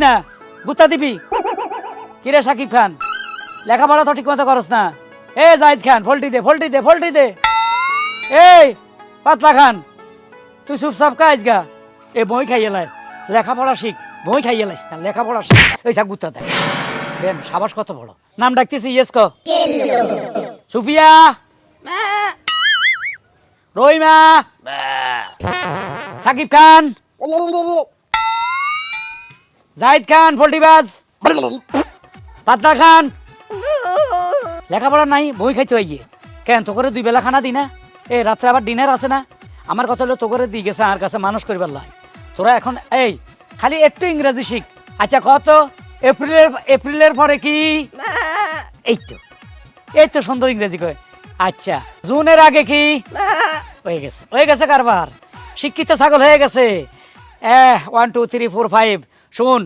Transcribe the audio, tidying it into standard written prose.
না গুতা দিবি কিরে সাকিব খান লেখাপড়া তো ঠিক মতো করস না। এ জাহিদ খান ফল্টি দে ফল্টি দে ফল্টি দে। এই পাতলা খান তুই চুপচাপ কাজ গা। এ বই খাইয়ে লাই লেখাপড়া শিখ বই খাইয়ে লাইস না লেখাপড়া শিখ। ওই থাক গুতা দেখ দেন সাবাস কত বড় নাম ডাকতেছি ইয়েস ক সুফিয়া রহিমা সাকিব খান জাহিদ খান ফল্টিবাজ পাতলা খান লেখাপড়া নাই বই খাইতে হইয়ে কেন তো করে 2 বেলা খানা দি না? এ রাত্রে আবার ডিনার আছে না? আমার কথা হলো তো করে দি গেছে আর কাছে মানুষ করিবার লাই। তোরা এখন এই খালি একটু ইংরেজি শিখ। আচ্ছা কত এপ্রিলের পরে কি? এই তো সুন্দর ইংরেজি কয়। আচ্ছা জুনের আগে কি? হয়ে গেছে কারবার শিক্ষিত ছাগল হয়ে গেছে। 1 2 3 4 5 শুন